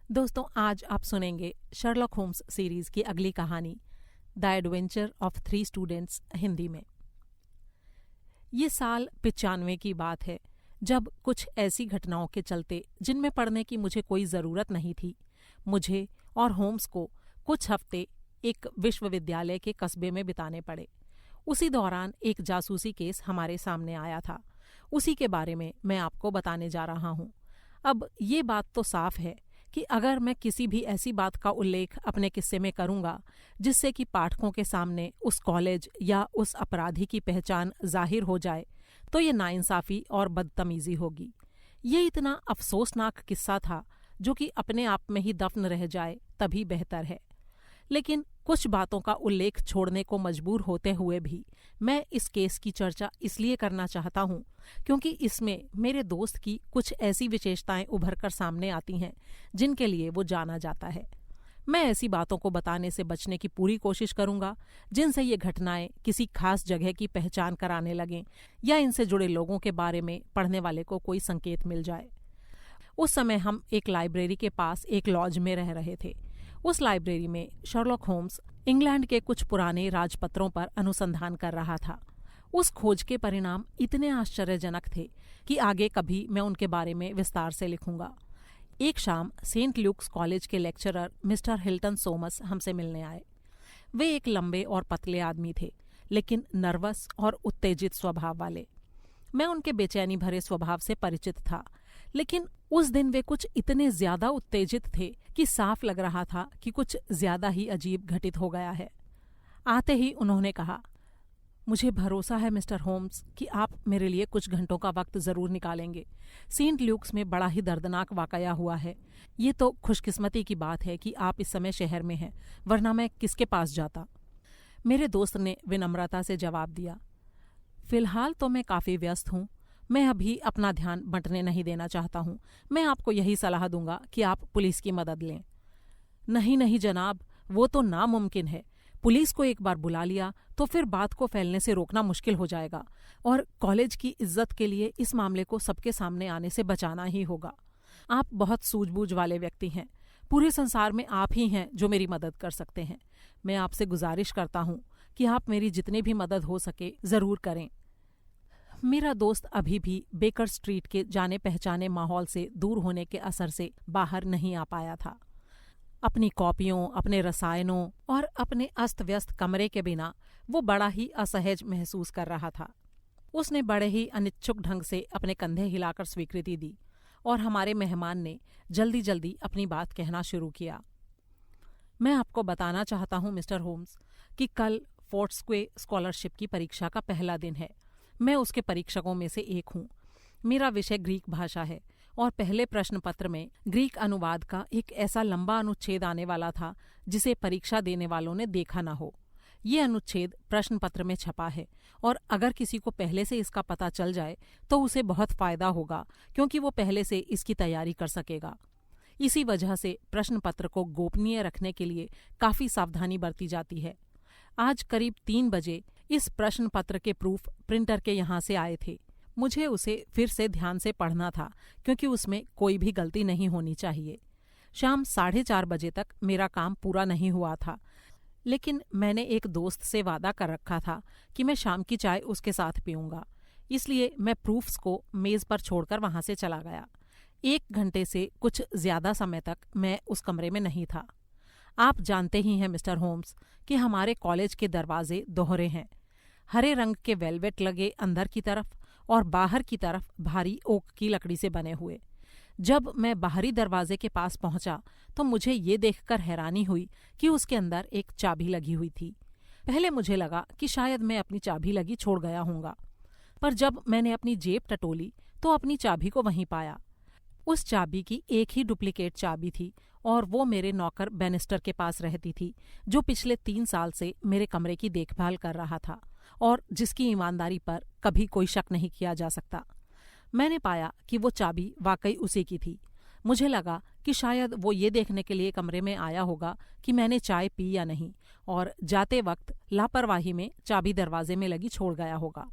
दोस्तों, आज आप सुनेंगे शर्लॉक होम्स सीरीज की अगली कहानी the adventure of 3 students Hindi में। ये साल 95 की बात है, जब कुछ ऐसी घटनाओं के चलते जिनमें पढ़ने की मुझे कोई ज़रूरत नहीं थी, मुझे और होम्स को कुछ हफ्ते एक विश्वविद्यालय के कस्बे में बिताने पड़े। उसी दौरान एक जासूसी केस हमारे सामने आया था। उसी के बारे में मैं आपको बताने जा रहा हूँ। अब ये बात तो साफ है कि अगर मैं किसी भी ऐसी बात का उल्लेख अपने किस्से में करूंगा जिससे कि पाठकों के सामने उस कॉलेज या उस अपराधी की पहचान जाहिर हो जाए, तो ये नाइंसाफ़ी और बदतमीजी होगी। ये इतना अफसोसनाक किस्सा था जो कि अपने आप में ही दफन रह जाए तभी बेहतर है। लेकिन कुछ बातों का उल्लेख छोड़ने को मजबूर होते हुए भी मैं इस केस की चर्चा इसलिए करना चाहता हूँ क्योंकि इसमें मेरे दोस्त की कुछ ऐसी विशेषताएं उभर कर सामने आती हैं जिनके लिए वो जाना जाता है। मैं ऐसी बातों को बताने से बचने की पूरी कोशिश करूंगा जिनसे ये घटनाएं किसी खास जगह की पहचान कराने लगें या इनसे जुड़े लोगों के बारे में पढ़ने वाले को कोई संकेत मिल जाए। उस समय हम एक लाइब्रेरी के पास एक लॉज में रह रहे थे। उस लाइब्रेरी में शर्लॉक होम्स इंग्लैंड के कुछ पुराने राजपत्रों पर अनुसंधान कर रहा था। उस खोज के परिणाम इतने आश्चर्यजनक थे कि आगे कभी मैं उनके बारे में विस्तार से लिखूंगा। एक शाम सेंट ल्यूक्स कॉलेज के लेक्चरर मिस्टर हिल्टन सोमस हमसे मिलने आए। वे एक लंबे और पतले आदमी थे, लेकिन नर्वस और उत्तेजित स्वभाव वाले। मैं उनके बेचैनी भरे स्वभाव से परिचित था, लेकिन उस दिन वे कुछ इतने ज्यादा उत्तेजित थे कि साफ लग रहा था कि कुछ ज्यादा ही अजीब घटित हो गया है। आते ही उन्होंने कहा, मुझे भरोसा है मिस्टर होम्स कि आप मेरे लिए कुछ घंटों का वक्त जरूर निकालेंगे। सेंट ल्यूक्स में बड़ा ही दर्दनाक वाकया हुआ है। ये तो खुशकिस्मती की बात है कि आप इस समय शहर में हैं, वरना मैं किसके पास जाता। मेरे दोस्त ने विनम्रता से जवाब दिया, फिलहाल तो मैं काफ़ी व्यस्त हूँ। मैं अभी अपना ध्यान बंटने नहीं देना चाहता हूँ। मैं आपको यही सलाह दूंगा कि आप पुलिस की मदद लें। नहीं नहीं जनाब, वो तो नामुमकिन है। पुलिस को एक बार बुला लिया तो फिर बात को फैलने से रोकना मुश्किल हो जाएगा, और कॉलेज की इज्जत के लिए इस मामले को सबके सामने आने से बचाना ही होगा। आप बहुत सूझबूझ वाले व्यक्ति हैं। पूरे संसार में आप ही हैं जो मेरी मदद कर सकते हैं। मैं आपसे गुजारिश करता हूँ कि आप मेरी जितनी भी मदद हो सके ज़रूर करें। मेरा दोस्त अभी भी बेकर स्ट्रीट के जाने पहचाने माहौल से दूर होने के असर से बाहर नहीं आ पाया था। अपनी कॉपियों, अपने रसायनों और अपने अस्त व्यस्त कमरे के बिना वो बड़ा ही असहज महसूस कर रहा था। उसने बड़े ही अनिच्छुक ढंग से अपने कंधे हिलाकर स्वीकृति दी और हमारे मेहमान ने जल्दी जल्दी अपनी बात कहना शुरू किया। मैं आपको बताना चाहता हूँ मिस्टर होम्स कि कल फोर्टस्क्वे स्कॉलरशिप की परीक्षा का पहला दिन है। मैं उसके परीक्षकों में से एक हूँ। मेरा विषय ग्रीक भाषा है और पहले प्रश्न पत्र में ग्रीक अनुवाद का एक ऐसा लंबा अनुच्छेद आने वाला था जिसे परीक्षा देने वालों ने देखा ना हो। ये अनुच्छेद प्रश्न पत्र में छपा है और अगर किसी को पहले से इसका पता चल जाए तो उसे बहुत फायदा होगा, क्योंकि वो पहले से इसकी तैयारी कर सकेगा। इसी वजह से प्रश्न पत्र को गोपनीय रखने के लिए काफ़ी सावधानी बरती जाती है। आज करीब 3 बजे इस प्रश्न पत्र के प्रूफ प्रिंटर के यहाँ से आए थे। मुझे उसे फिर से ध्यान से पढ़ना था क्योंकि उसमें कोई भी गलती नहीं होनी चाहिए। शाम 4:30 बजे तक मेरा काम पूरा नहीं हुआ था, लेकिन मैंने एक दोस्त से वादा कर रखा था कि मैं शाम की चाय उसके साथ पीऊँगा। इसलिए मैं प्रूफ्स को मेज़ पर छोड़कर वहाँ से चला गया। 1 घंटे से कुछ ज़्यादा समय तक मैं उस कमरे में नहीं था। आप जानते ही हैं मिस्टर होम्स कि हमारे कॉलेज के दरवाजे दोहरे हैं। हरे रंग के वेलवेट लगे अंदर की तरफ और बाहर की तरफ भारी ओक की लकड़ी से बने हुए। जब मैं बाहरी दरवाजे के पास पहुंचा तो मुझे ये देखकर हैरानी हुई कि उसके अंदर एक चाबी लगी हुई थी। पहले मुझे लगा कि शायद मैं अपनी चाबी लगी छोड़ गया हूँगा, पर जब मैंने अपनी जेब टटोली तो अपनी चाबी को वहीं पाया। उस चाबी की एक ही डुप्लीकेट चाबी थी और वो मेरे नौकर बैनिस्टर के पास रहती थी, जो पिछले 3 साल से मेरे कमरे की देखभाल कर रहा था और जिसकी ईमानदारी पर कभी कोई शक नहीं किया जा सकता। मैंने पाया कि वो चाबी वाकई उसी की थी। मुझे लगा कि शायद वो ये देखने के लिए कमरे में आया होगा कि मैंने चाय पी या नहीं, और जाते वक्त लापरवाही में चाबी दरवाजे में लगी छोड़ गया होगा।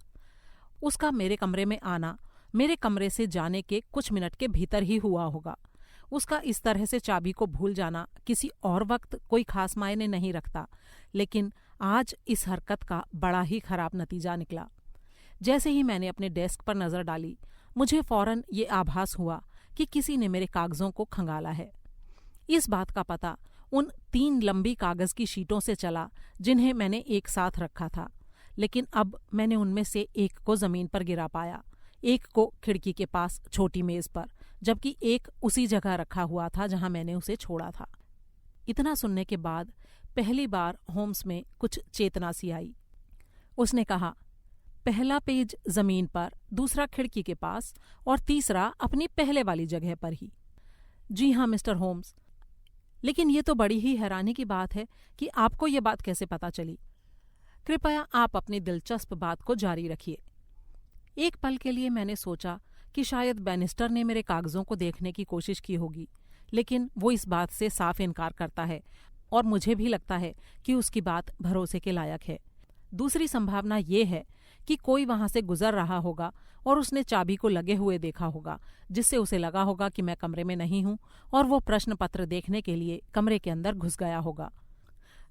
उसका मेरे कमरे में आना मेरे कमरे से जाने के कुछ मिनट के भीतर ही हुआ होगा। उसका इस तरह से चाबी को भूल जाना किसी और वक्त कोई खास मायने नहीं रखता, लेकिन आज इस हरकत का बड़ा ही खराब नतीजा निकला। जैसे ही मैंने अपने डेस्क पर नज़र डाली, मुझे फौरन ये आभास हुआ कि किसी ने मेरे कागजों को खंगाला है। इस बात का पता उन 3 लंबी कागज की शीटों से चला जिन्हें मैंने एक साथ रखा था, लेकिन अब मैंने उनमें से एक को जमीन पर गिरा पाया, एक को खिड़की के पास छोटी मेज पर, जबकि एक उसी जगह रखा हुआ था जहां मैंने उसे छोड़ा था। इतना सुनने के बाद पहली बार होम्स में कुछ चेतना सी आई। उसने कहा, पहला पेज जमीन पर, दूसरा खिड़की के पास और तीसरा अपनी पहले वाली जगह पर ही। जी हाँ मिस्टर होम्स, लेकिन ये तो बड़ी ही हैरानी की बात है कि आपको ये बात कैसे पता चली। कृपया आप अपनी दिलचस्प बात को जारी रखिए। एक पल के लिए मैंने सोचा कि शायद बैनिस्टर ने मेरे कागजों को देखने की कोशिश की होगी, लेकिन वो इस बात से साफ इनकार करता है और मुझे भी लगता है कि उसकी बात भरोसे के लायक है। दूसरी संभावना ये है कि कोई वहां से गुजर रहा होगा और उसने चाबी को लगे हुए देखा होगा, जिससे उसे लगा होगा कि मैं कमरे में नहीं हूं और वो प्रश्न पत्र देखने के लिए कमरे के अंदर घुस गया होगा।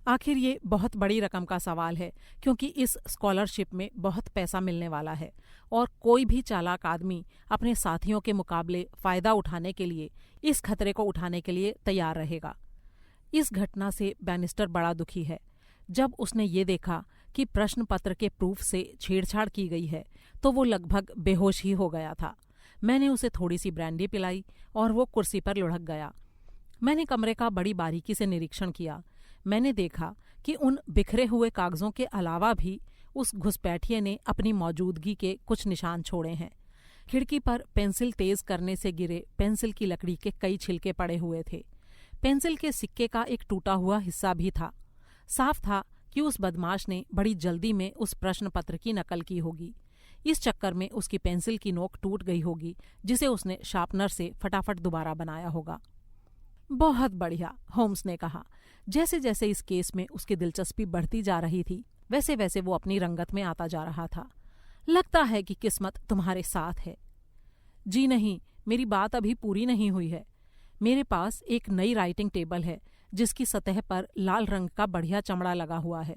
आखिर ये बहुत बड़ी रकम का सवाल है, क्योंकि इस स्कॉलरशिप में बहुत पैसा मिलने वाला है और कोई भी चालाक आदमी अपने साथियों के मुकाबले फ़ायदा उठाने के लिए इस खतरे को उठाने के लिए तैयार रहेगा। इस घटना से बैनिस्टर बड़ा दुखी है। जब उसने ये देखा कि प्रश्न पत्र के प्रूफ से छेड़छाड़ की गई है तो वो लगभग बेहोश ही हो गया था। मैंने उसे थोड़ी सी ब्रांडी पिलाई और वो कुर्सी पर लुढ़क गया। मैंने कमरे का बड़ी बारीकी से निरीक्षण किया। मैंने देखा कि उन बिखरे हुए कागजों के अलावा भी उस घुसपैठिए ने अपनी मौजूदगी के कुछ निशान छोड़े हैं। खिड़की पर पेंसिल तेज करने से गिरे पेंसिल की लकड़ी के कई छिलके पड़े हुए थे। पेंसिल के सिक्के का एक टूटा हुआ हिस्सा भी था। साफ था कि उस बदमाश ने बड़ी जल्दी में उस प्रश्न पत्र की नकल की होगी। इस चक्कर में उसकी पेंसिल की नोक टूट गई होगी, जिसे उसने शार्पनर से फटाफट दोबारा बनाया होगा। बहुत बढ़िया, होम्स ने कहा। जैसे जैसे इस केस में उसकी दिलचस्पी बढ़ती जा रही थी, वैसे वैसे वो अपनी रंगत में आता जा रहा था। लगता है कि किस्मत तुम्हारे साथ है। जी नहीं, मेरी बात अभी पूरी नहीं हुई है। मेरे पास एक नई राइटिंग टेबल है जिसकी सतह पर लाल रंग का बढ़िया चमड़ा लगा हुआ है।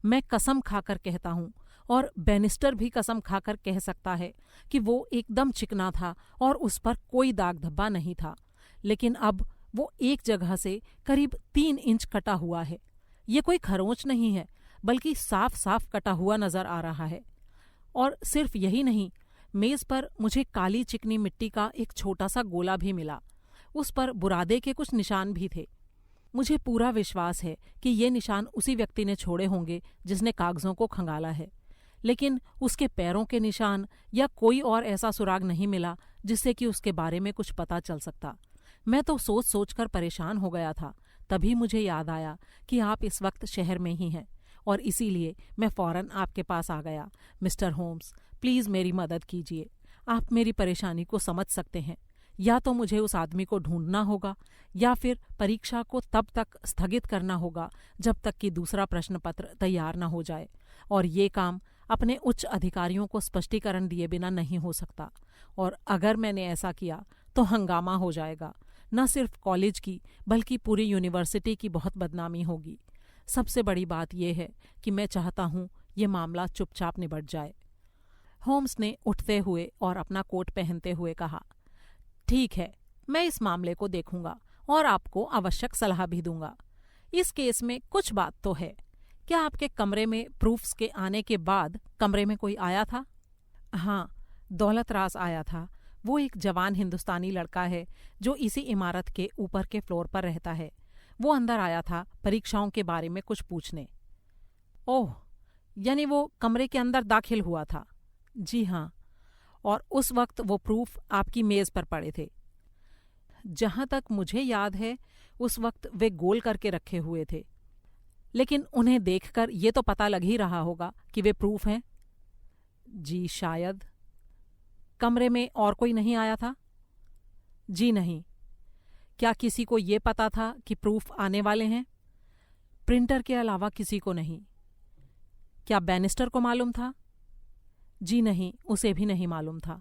मैं कसम खाकर कहता हूँ, और बैनिस्टर भी कसम खाकर कह सकता है कि वो एकदम चिकना था और उस पर कोई दाग धब्बा नहीं था, लेकिन अब वो एक जगह से करीब 3 इंच कटा हुआ है। ये कोई खरोंच नहीं है, बल्कि साफ साफ कटा हुआ नजर आ रहा है। और सिर्फ यही नहीं, मेज पर मुझे काली चिकनी मिट्टी का एक छोटा सा गोला भी मिला। उस पर बुरादे के कुछ निशान भी थे। मुझे पूरा विश्वास है कि ये निशान उसी व्यक्ति ने छोड़े होंगे जिसने कागजों को खंगाला है, लेकिन उसके पैरों के निशान या कोई और ऐसा सुराग नहीं मिला जिससे कि उसके बारे में कुछ पता चल सकता। मैं तो सोच सोच कर परेशान हो गया था। तभी मुझे याद आया कि आप इस वक्त शहर में ही हैं और इसीलिए मैं फौरन आपके पास आ गया। मिस्टर होम्स, प्लीज़ मेरी मदद कीजिए। आप मेरी परेशानी को समझ सकते हैं। या तो मुझे उस आदमी को ढूंढना होगा या फिर परीक्षा को तब तक स्थगित करना होगा जब तक कि दूसरा प्रश्न पत्र तैयार न हो जाए, और ये काम अपने उच्च अधिकारियों को स्पष्टीकरण दिए बिना नहीं हो सकता। और अगर मैंने ऐसा किया तो हंगामा हो जाएगा। न सिर्फ कॉलेज की बल्कि पूरी यूनिवर्सिटी की बहुत बदनामी होगी। सबसे बड़ी बात यह है कि मैं चाहता हूँ ये मामला चुपचाप निबट जाए। होम्स ने उठते हुए और अपना कोट पहनते हुए कहा, ठीक है, मैं इस मामले को देखूंगा और आपको आवश्यक सलाह भी दूंगा। इस केस में कुछ बात तो है। क्या आपके कमरे में प्रूफ्स के आने के बाद कमरे में कोई आया था? हाँ, दौलत राज आया था। वो एक जवान हिंदुस्तानी लड़का है जो इसी इमारत के ऊपर के फ्लोर पर रहता है। वो अंदर आया था परीक्षाओं के बारे में कुछ पूछने। ओह, यानी वो कमरे के अंदर दाखिल हुआ था? जी हाँ, और उस वक्त वो प्रूफ आपकी मेज पर पड़े थे? जहां तक मुझे याद है उस वक्त वे गोल करके रखे हुए थे, लेकिन उन्हें देखकर ये तो पता लग ही रहा होगा कि वे प्रूफ हैं। जी शायद। कमरे में और कोई नहीं आया था? जी नहीं। क्या किसी को ये पता था कि प्रूफ आने वाले हैं? प्रिंटर के अलावा किसी को नहीं। क्या बैनिस्टर को मालूम था? जी नहीं, उसे भी नहीं मालूम था।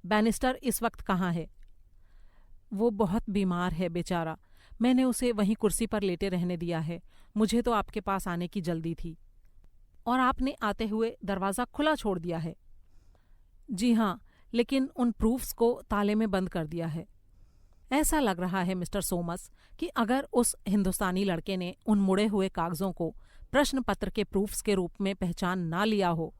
बैनिस्टर इस वक्त कहाँ है? वो बहुत बीमार है बेचारा, मैंने उसे वहीं कुर्सी पर लेटे रहने दिया है। मुझे तो आपके पास आने की जल्दी थी और आपने आते हुए दरवाज़ा खुला छोड़ दिया है। जी हाँ, लेकिन उन प्रूफ्स को ताले में बंद कर दिया है। ऐसा लग रहा है मिस्टर सोमस कि अगर उस हिंदुस्तानी लड़के ने उन मुड़े हुए कागजों को प्रश्न पत्र के प्रूफ्स के रूप में पहचान ना लिया हो,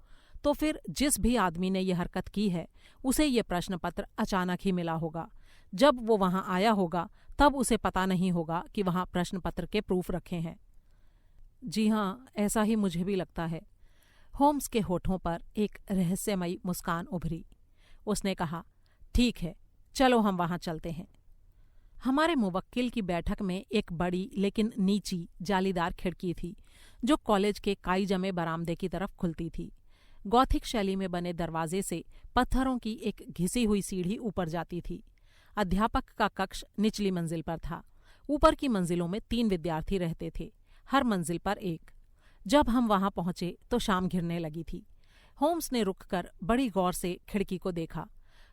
तो फिर जिस भी आदमी ने यह हरकत की है उसे ये प्रश्न पत्र अचानक ही मिला होगा। जब वो वहां आया होगा तब उसे पता नहीं होगा कि वहां प्रश्न पत्र के प्रूफ रखे हैं। जी हाँ, ऐसा ही मुझे भी लगता है। होम्स के होठों पर एक रहस्यमयी मुस्कान उभरी। उसने कहा, ठीक है, चलो हम वहां चलते हैं। हमारे मुवक्किल की बैठक में एक बड़ी लेकिन नीची जालीदार खिड़की थी जो कॉलेज के काई जमे बरामदे की तरफ खुलती थी। गॉथिक शैली में बने दरवाजे से पत्थरों की एक घिसी हुई सीढ़ी ऊपर जाती थी। अध्यापक का कक्ष निचली मंजिल पर था। ऊपर की मंजिलों में 3 विद्यार्थी रहते थे, हर मंजिल पर एक। जब हम वहां पहुंचे तो शाम घिरने लगी थी। होम्स ने रुककर बड़ी गौर से खिड़की को देखा,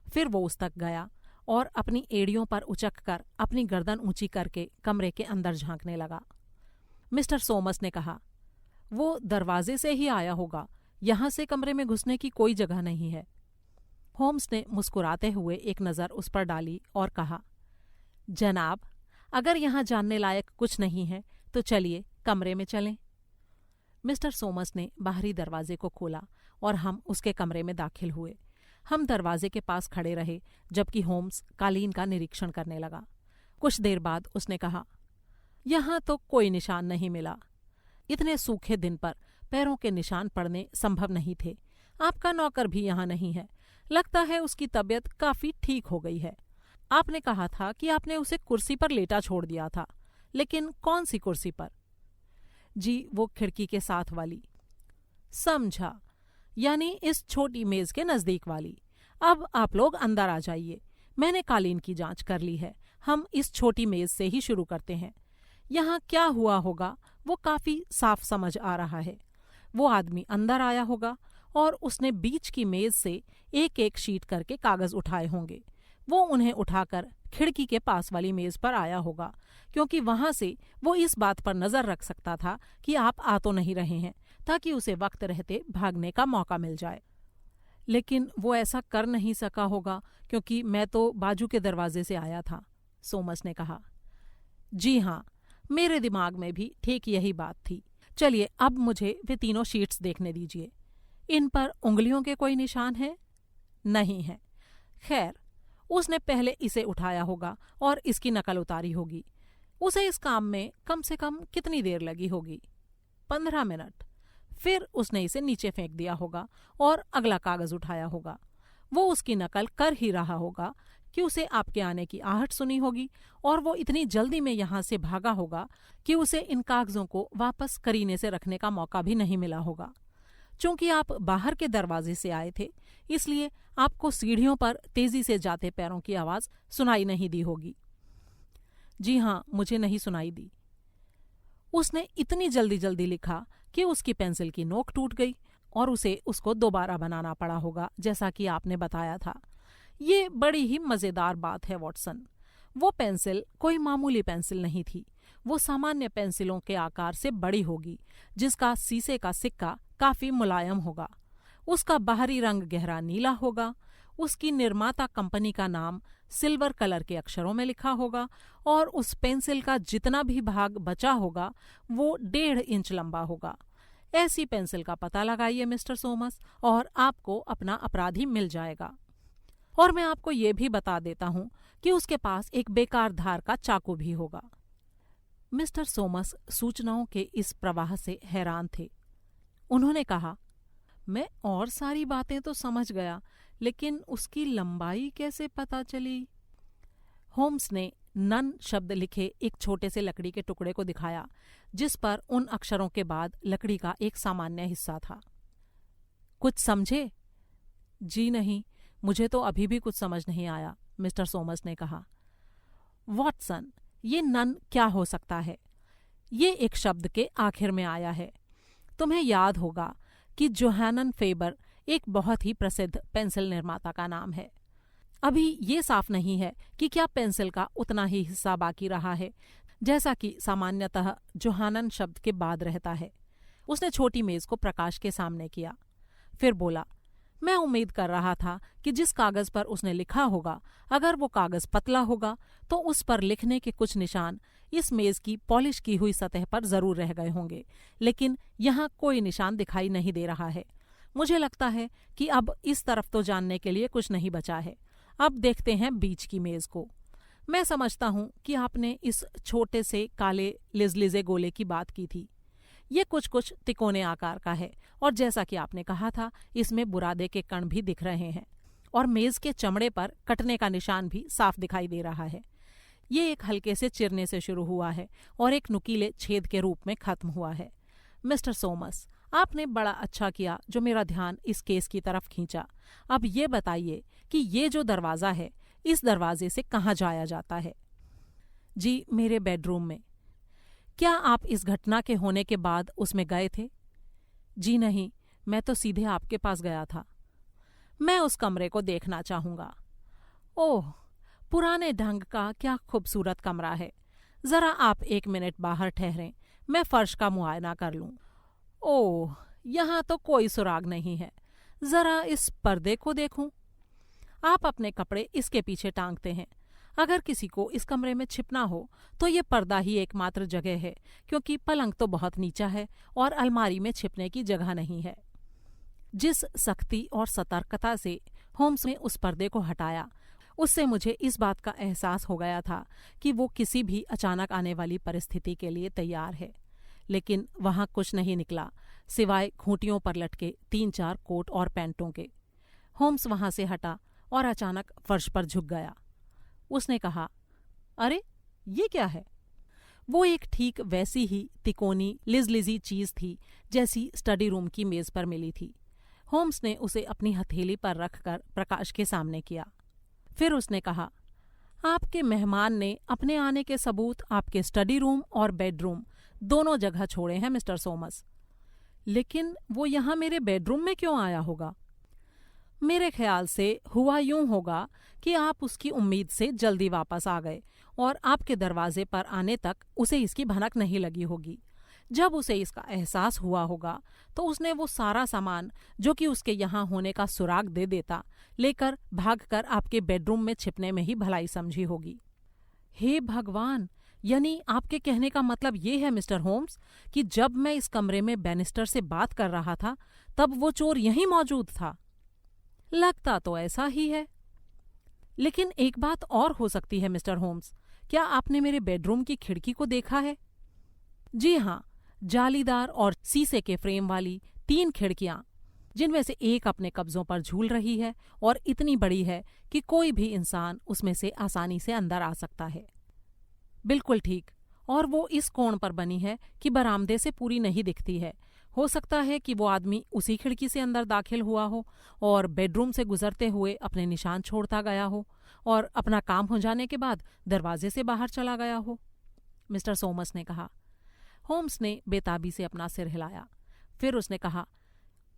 फिर वो उस तक गया और अपनी एड़ियों पर उचककर अपनी गर्दन ऊंची करके कमरे के अंदर झांकने लगा। मिस्टर सोमस ने कहा, वो दरवाजे से ही आया होगा, यहां से कमरे में घुसने की कोई जगह नहीं है। होम्स ने मुस्कुराते हुए एक नज़र उस पर डाली और कहा, जनाब, अगर यहाँ जानने लायक कुछ नहीं है तो चलिए कमरे में चलें। मिस्टर सोमस ने बाहरी दरवाजे को खोला और हम उसके कमरे में दाखिल हुए। हम दरवाजे के पास खड़े रहे जबकि होम्स कालीन का निरीक्षण करने लगा। कुछ देर बाद उसने कहा, यहाँ तो कोई निशान नहीं मिला। इतने सूखे दिन पर पैरों के निशान पड़ने संभव नहीं थे। आपका नौकर भी यहाँ नहीं है। लगता है उसकी तबीयत काफी ठीक हो गई है। आपने कहा था कि आपने उसे कुर्सी पर लेटा छोड़ दिया था, लेकिन कौन सी कुर्सी पर? जी, वो खिड़की के साथ वाली। समझा, यानी इस छोटी मेज के नजदीक वाली। अब आप लोग अंदर आ जाइए। मैंने कालीन की जांच कर ली है। हम इस छोटी मेज से ही शुरू करते हैं। यहाँ क्या हुआ होगा वो काफी साफ समझ आ रहा है। वो आदमी अंदर आया होगा और उसने बीच की मेज से एक एक शीट करके कागज उठाए होंगे। वो उन्हें उठाकर खिड़की के पास वाली मेज पर आया होगा, क्योंकि वहां से वो इस बात पर नजर रख सकता था कि आप आ तो नहीं रहे हैं, ताकि उसे वक्त रहते भागने का मौका मिल जाए। लेकिन वो ऐसा कर नहीं सका होगा, क्योंकि मैं तो बाजू के दरवाजे से आया था, सोमस ने कहा। जी हाँ, मेरे दिमाग में भी ठीक यही बात थी। चलिए, अब मुझे वे तीनों शीट्स देखने दीजिए। इन पर उंगलियों के कोई निशान है? नहीं है। खैर, उसने पहले इसे उठाया होगा और इसकी नकल उतारी होगी। उसे इस काम में कम से कम कितनी देर लगी होगी? 15 मिनट। फिर उसने इसे नीचे फेंक दिया होगा और अगला कागज उठाया होगा। वो उसकी नकल कर ही रहा होगा कि उसे आपके आने की आहट सुनी होगी और वो इतनी जल्दी में यहाँ से भागा होगा कि उसे इन कागजों को वापस करीने से रखने का मौका भी नहीं मिला होगा। चूंकि आप बाहर के दरवाजे से आए थे, इसलिए आपको सीढ़ियों पर तेजी से जाते पैरों की आवाज सुनाई नहीं दी होगी। जी हाँ, मुझे नहीं सुनाई दी। उसने इतनी जल्दी जल्दी लिखा कि उसकी पेंसिल की नोक टूट गई और उसे उसको दोबारा बनाना पड़ा होगा, जैसा कि आपने बताया था। ये बड़ी ही मजेदार बात है वॉटसन। वो पेंसिल कोई मामूली पेंसिल नहीं थी। वो सामान्य पेंसिलों के आकार से बड़ी होगी, जिसका शीशे का सिक्का काफी मुलायम होगा। उसका बाहरी रंग गहरा नीला होगा। उसकी निर्माता कंपनी का नाम सिल्वर कलर के अक्षरों में लिखा होगा और उस पेंसिल का जितना भी भाग बचा होगा वो 1.5 इंच लंबा होगा। ऐसी पेंसिल का पता लगाइए मिस्टर सोमस, और आपको अपना अपराधी मिल जाएगा। और मैं आपको ये भी बता देता हूं कि उसके पास एक बेकार धार का चाकू भी होगा। मिस्टर सोमस सूचनाओं के इस प्रवाह से हैरान थे। उन्होंने कहा, मैं और सारी बातें तो समझ गया, लेकिन उसकी लंबाई कैसे पता चली? होम्स ने नन शब्द लिखे एक छोटे से लकड़ी के टुकड़े को दिखाया, जिस पर उन अक्षरों के बाद लकड़ी का एक सामान्य हिस्सा था। कुछ समझे? जी नहीं, मुझे तो अभी भी कुछ समझ नहीं आया, मिस्टर सोमस ने कहा। वॉटसन, ये नन क्या हो सकता है? ये एक शब्द के आखिर में आया है। तुम्हें याद होगा कि जोहानन फेबर एक बहुत ही प्रसिद्ध पेंसिल निर्माता का नाम है। अभी ये साफ नहीं है कि क्या पेंसिल का उतना ही हिस्सा बाकी रहा है जैसा कि सामान्यतः जोहानन शब्द के बाद रहता है। उसने छोटी मेज को प्रकाश के सामने किया, फिर बोला, मैं उम्मीद कर रहा था कि जिस कागज पर उसने लिखा होगा, अगर वो कागज पतला होगा तो उस पर लिखने के कुछ निशान इस मेज की पॉलिश की हुई सतह पर जरूर रह गए होंगे, लेकिन यहाँ कोई निशान दिखाई नहीं दे रहा है। मुझे लगता है कि अब इस तरफ तो जानने के लिए कुछ नहीं बचा है। अब देखते हैं बीच की मेज को। मैं समझता हूँ कि आपने इस छोटे से काले लिजलिजे गोले की बात की थी। ये कुछ कुछ तिकोने आकार का है और जैसा कि आपने कहा था, इसमें बुरादे के कण भी दिख रहे हैं और मेज के चमड़े पर कटने का निशान भी साफ दिखाई दे रहा है। ये एक हल्के से चिरने से शुरू हुआ है और एक नुकीले छेद के रूप में खत्म हुआ है। मिस्टर सोमस, आपने बड़ा अच्छा किया जो मेरा ध्यान इस केस की तरफ खींचा। अब ये बताइए कि ये जो दरवाज़ा है, इस दरवाजे से कहाँ जाया जाता है? जी, मेरे बेडरूम में। क्या आप इस घटना के होने के बाद उसमें गए थे? जी नहीं, मैं तो सीधे आपके पास गया था। मैं उस कमरे को देखना चाहूँगा। ओह, पुराने ढंग का क्या खूबसूरत कमरा है। ज़रा आप 1 मिनट बाहर ठहरें, मैं फर्श का मुआयना कर लूँ। ओह, यहाँ तो कोई सुराग नहीं है। ज़रा इस पर्दे को देखूं। आप अपने कपड़े इसके पीछे टांगते हैं। अगर किसी को इस कमरे में छिपना हो तो ये पर्दा ही एकमात्र जगह है, क्योंकि पलंग तो बहुत नीचा है और अलमारी में छिपने की जगह नहीं है। जिस सख्ती और सतर्कता से होम्स ने उस पर्दे को हटाया, उससे मुझे इस बात का एहसास हो गया था कि वो किसी भी अचानक आने वाली परिस्थिति के लिए तैयार है। लेकिन वहां कुछ नहीं निकला सिवाय खूंटियों पर लटके 3-4 कोट और पैंटों के। होम्स वहां से हटा और अचानक फर्श पर झुक गया। उसने कहा, अरे ये क्या है? वो एक ठीक वैसी ही तिकोनी लिजलिजी चीज थी जैसी स्टडी रूम की मेज पर मिली थी। होम्स ने उसे अपनी हथेली पर रखकर प्रकाश के सामने किया। फिर उसने कहा, आपके मेहमान ने अपने आने के सबूत आपके स्टडी रूम और बेडरूम दोनों जगह छोड़े हैं मिस्टर सोमस। लेकिन वो यहाँ मेरे बेडरूम में क्यों आया होगा? मेरे ख्याल से हुआ यूं होगा कि आप उसकी उम्मीद से जल्दी वापस आ गए और आपके दरवाजे पर आने तक उसे इसकी भनक नहीं लगी होगी। जब उसे इसका एहसास हुआ होगा तो उसने वो सारा सामान जो कि उसके यहाँ होने का सुराग दे देता, लेकर भागकर आपके बेडरूम में छिपने में ही भलाई समझी होगी। हे भगवान! यानी आपके कहने का मतलब ये है मिस्टर होम्स कि जब मैं इस कमरे में बैनिस्टर से बात कर रहा था तब वो चोर यहीं मौजूद था? लगता तो ऐसा ही है। लेकिन एक बात और हो सकती है मिस्टर होम्स, क्या आपने मेरे बेडरूम की खिड़की को देखा है? जी हाँ, जालीदार और शीशे के फ्रेम वाली 3 खिड़कियां, जिनमें से एक अपने कब्जों पर झूल रही है और इतनी बड़ी है कि कोई भी इंसान उसमें से आसानी से अंदर आ सकता है। बिल्कुल ठीक, और वो इस कोण पर बनी है कि बरामदे से पूरी नहीं दिखती है। हो सकता है कि वो आदमी उसी खिड़की से अंदर दाखिल हुआ हो और बेडरूम से गुजरते हुए अपने निशान छोड़ता गया हो और अपना काम हो जाने के बाद दरवाजे से बाहर चला गया हो, मिस्टर सोमस ने कहा। होम्स ने बेताबी से अपना सिर हिलाया। फिर उसने कहा,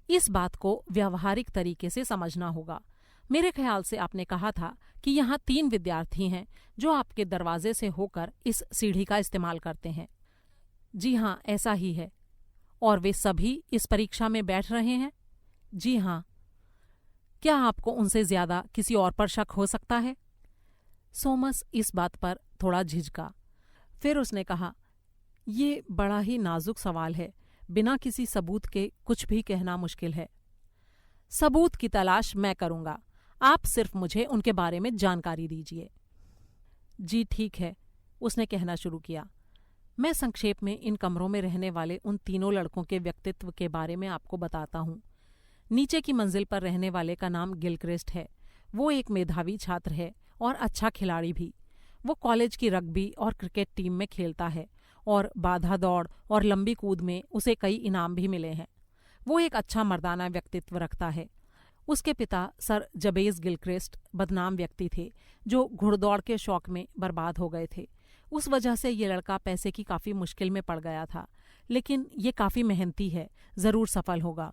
इस बात को व्यावहारिक तरीके से समझना होगा। मेरे ख्याल से आपने कहा था कि यहाँ 3 विद्यार्थी हैं जो आपके दरवाजे से होकर इस सीढ़ी का इस्तेमाल करते हैं। जी हाँ, ऐसा ही है। और वे सभी इस परीक्षा में बैठ रहे हैं? जी हाँ। क्या आपको उनसे ज्यादा किसी और पर शक हो सकता है? सोमस इस बात पर थोड़ा झिझका। फिर उसने कहा, ये बड़ा ही नाजुक सवाल है। बिना किसी सबूत के कुछ भी कहना मुश्किल है। सबूत की तलाश मैं करूंगा, आप सिर्फ मुझे उनके बारे में जानकारी दीजिए। जी ठीक है, उसने कहना शुरू किया। मैं संक्षेप में इन कमरों में रहने वाले उन तीनों लड़कों के व्यक्तित्व के बारे में आपको बताता हूँ। नीचे की मंजिल पर रहने वाले का नाम गिलक्रिस्ट है। वो एक मेधावी छात्र है और अच्छा खिलाड़ी भी। वो कॉलेज की रग्बी और क्रिकेट टीम में खेलता है और बाधा दौड़ और लंबी कूद में उसे कई इनाम भी मिले हैं। वो एक अच्छा मर्दाना व्यक्तित्व रखता है। उसके पिता सर जबेज गिलक्रिस्ट बदनाम व्यक्ति थे जो घुड़दौड़ के शौक में बर्बाद हो गए थे। उस वजह से ये लड़का पैसे की काफ़ी मुश्किल में पड़ गया था, लेकिन ये काफ़ी मेहनती है, ज़रूर सफल होगा।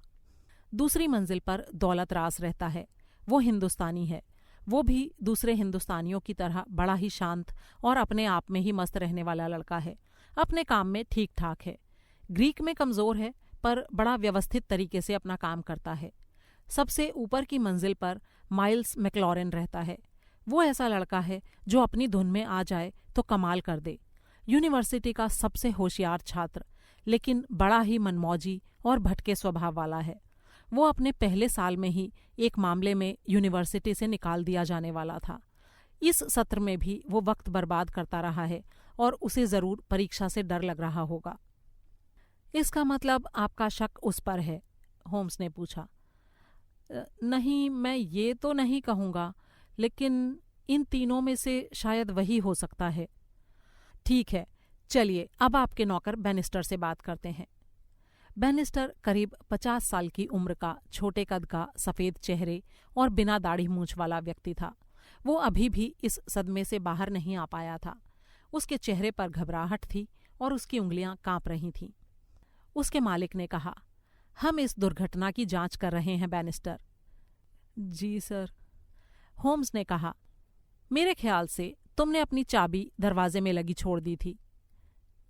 दूसरी मंजिल पर दौलत रास रहता है। वो हिंदुस्तानी है, वो भी दूसरे हिंदुस्तानियों की तरह बड़ा ही शांत और अपने आप में ही मस्त रहने वाला लड़का है। अपने काम में ठीक ठाक है। ग्रीक में कमज़ोर है पर बड़ा व्यवस्थित तरीके से अपना काम करता है। सबसे ऊपर की मंजिल पर माइल्स मैक्लॉरेन रहता है। वो ऐसा लड़का है जो अपनी धुन में आ जाए तो कमाल कर दे। यूनिवर्सिटी का सबसे होशियार छात्र, लेकिन बड़ा ही मनमौजी और भटके स्वभाव वाला है। वो अपने पहले साल में ही एक मामले में यूनिवर्सिटी से निकाल दिया जाने वाला था। इस सत्र में भी वो वक्त बर्बाद करता रहा है और उसे ज़रूर परीक्षा से डर लग रहा होगा। इसका मतलब आपका शक उस पर है? होम्स ने पूछा। नहीं, मैं ये तो नहीं कहूँगा, लेकिन इन तीनों में से शायद वही हो सकता है। ठीक है, चलिए अब आपके नौकर बैनिस्टर से बात करते हैं। बैनिस्टर करीब 50 साल की उम्र का, छोटे कद का, सफ़ेद चेहरे और बिना दाढ़ी मूंछ वाला व्यक्ति था। वो अभी भी इस सदमे से बाहर नहीं आ पाया था। उसके चेहरे पर घबराहट थी और उसकी उंगलियां कांप रही थीं। उसके मालिक ने कहा, हम इस दुर्घटना की जांच कर रहे हैं बैनिस्टर। जी सर। होम्स ने कहा, मेरे ख्याल से तुमने अपनी चाबी दरवाजे में लगी छोड़ दी थी।